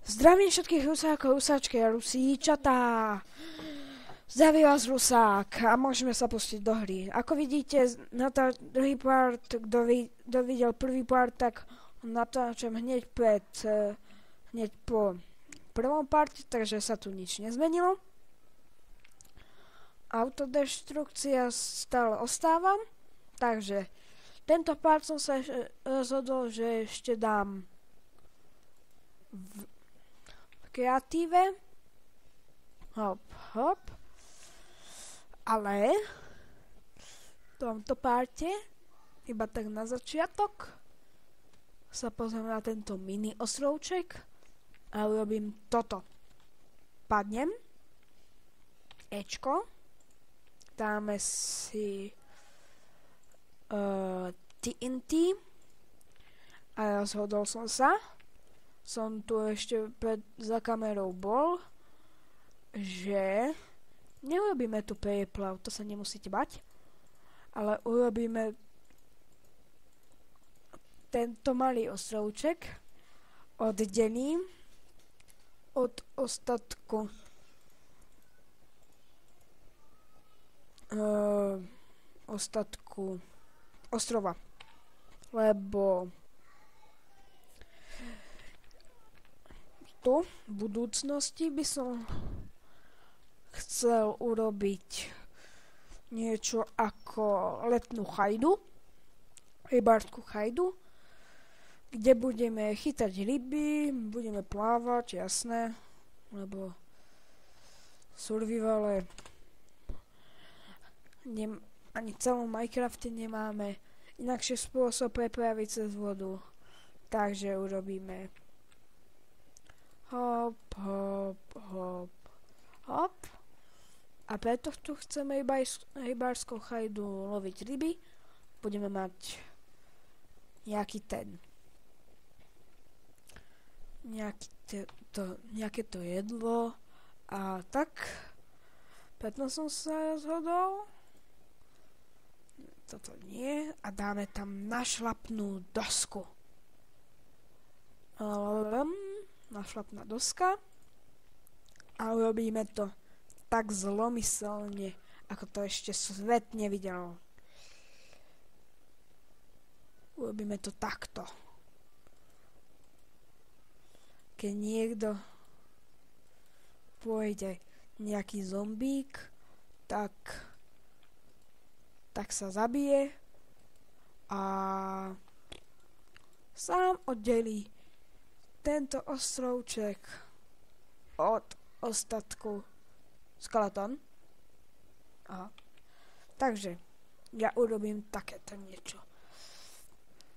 Zdravím všetkých Rusákov, Rusáčky a Rusíčatá. Zdraví vás Rusák a môžeme sa pustiť do hry. Ako vidíte, druhý part, kto videl prvý part, tak natáčam hneď po prvom parte, takže sa tu nič nezmenilo. Autodeštrukcia stále ostáva, takže tento part som sa rozhodol, že ešte dám v kreatíve. Hop, hop. Ale v tomto parte, iba tak na začiatok, sa pozriem na tento mini ostrovček a urobím toto. Padnem. Ečko. Dáme si TNT. A rozhodol som sa. Som tu ešte za kamerou bol, že neurobíme tu prieplav, to sa nemusíte bať, ale urobíme tento malý ostrovček, oddelím od ostatku ostrova, lebo tu v budúcnosti by som chcel urobiť niečo ako letnú chajdu, rybárskú chajdu, kde budeme chytať ryby, budeme plávať, jasné, lebo v survivale ani v celom Minecrafte nemáme inakší spôsob prepraviť cez vodu, takže urobíme hop, hop, hop, hop. A preto tu chceme rybárskou chajdu loviť ryby. Budeme mať nejaké to jedlo a tak. Preto som sa rozhodol. Toto nie. A dáme tam našlapnú dosku. Našlapná doska. A urobíme to tak zlomyselne, ako to ešte svet nevidel. Urobíme to takto. Keď niekto pôjde nejaký zombík, tak sa zabije a sám oddelí tento ostrovček od ostatku skeleton. Aha. Takže ja urobím takéto niečo.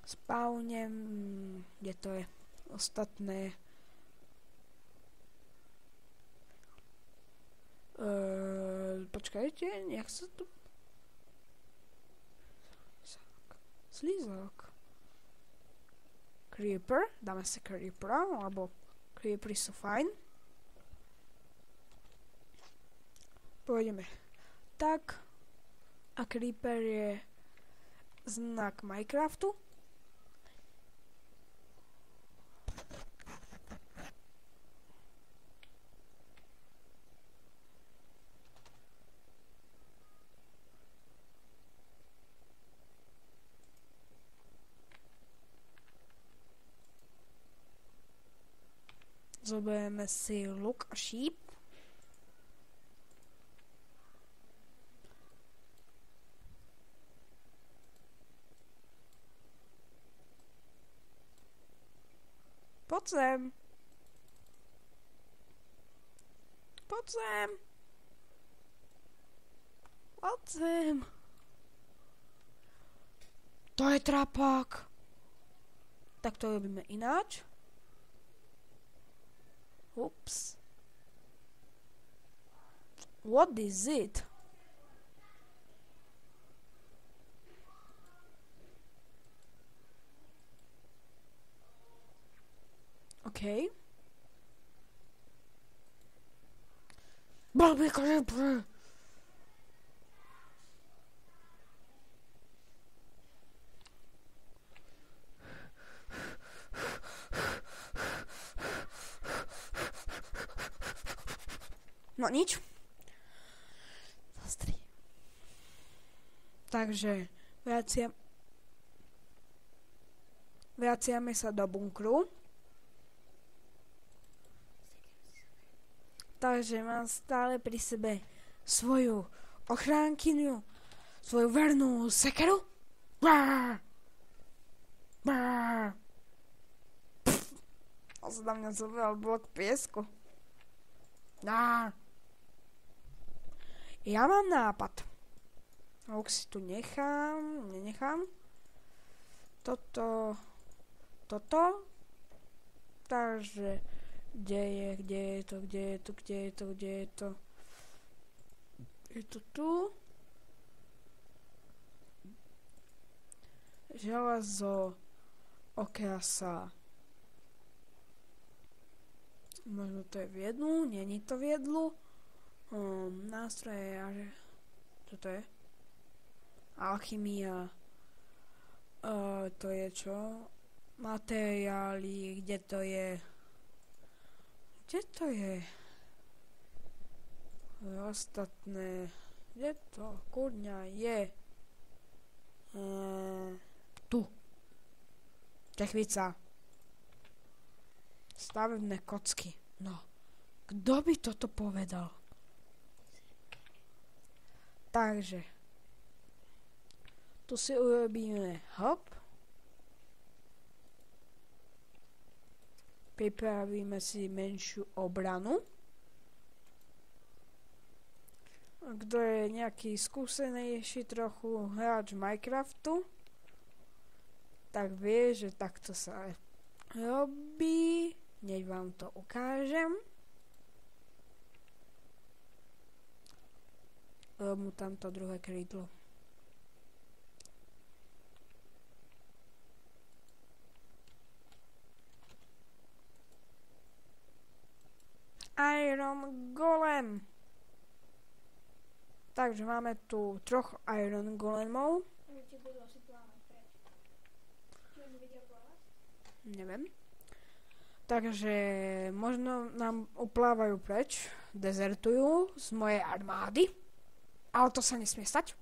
Spawnem, kde to je ostatné. Počkajte, nejak sa tu slízok. Creeper, dáme si creepera, lebo creepery sú fajn. Pôjdeme tak a creeper je znak Minecraftu. Zoberieme si luk a šíp. Poď sem. Poď sem. Poď sem. To je trapák. Tak to robíme ináč. Ups. What is it? Okay. Bobby Creeper. No nič. Takže vraciame sa do bunkru. Takže mám stále pri sebe svoju ochránkyňu, svoju vernú sekeru. Brrr. Brrr. On sa na mňa zobral blok piesku. Ja mám nápad. Už si tu nenechám. Toto. Takže kde je to? Je to tu. Železo, okrasa. Možno to je v jedlu, není to v jedlu. Nástroje, čo to je? Alchymia. To je čo? Materiály, kde to je? Ostatné. Kde to kurňa je? Tu. Techvica. Stavebné kocky. No. Kto by toto povedal? Takže. Tu si urobíme hop. Pripravíme si menšiu obranu. Kto je nejaký skúsenejší trochu hráč Minecraftu, tak vie, že takto sa robí. Hneď vám to ukážem. Rob mu tamto druhé krídlo. Iron Golem. Takže máme tu 3 Iron Golemov. Neviem. Takže možno nám uplávajú preč, dezertujú z mojej armády, ale to sa nesmie stať.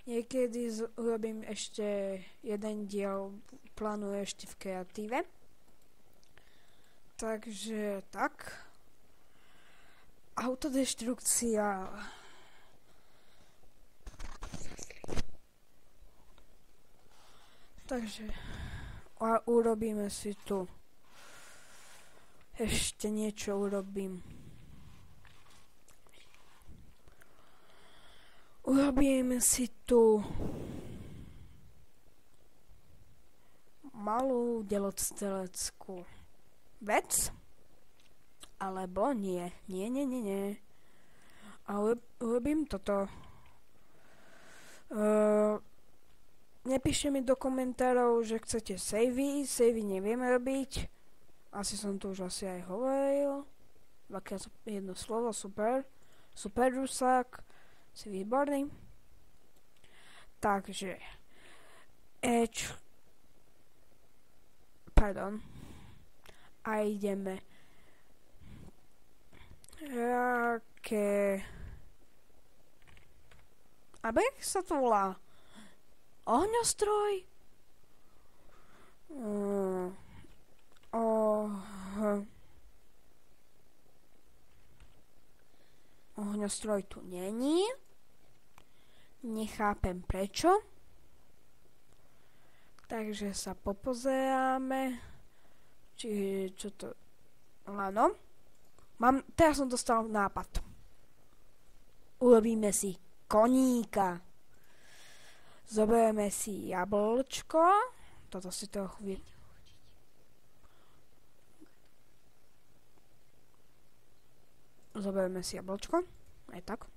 Niekedy urobím ešte jeden diel, plánujem ešte v kreatíve. Takže tak. Autodeštrukcia. Takže urobíme si tu ešte niečo urobím. Urobíme si tu malú delostreleckú vec. Alebo nie. A urobím toto. Nepíšte mi do komentárov, že chcete savey. Savey nevieme robiť. Asi som to už aj hovoril. Dvakrát jedno slovo, super. Super rusák. Si výborný. Takže a ideme. Jak sa to volá? Ohňostroj? Ohňostroj tu není. Nechápem prečo. Takže sa popozeráme. Čiže čo to... Áno. Teraz som dostal nápad. Urobíme si koníka. Zoberieme si jablčko. Toto si trochu Zoberieme si jablčko. Aj tak.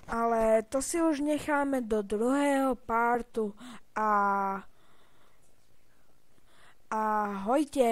Ale to si už necháme do druhého partu a ahojte.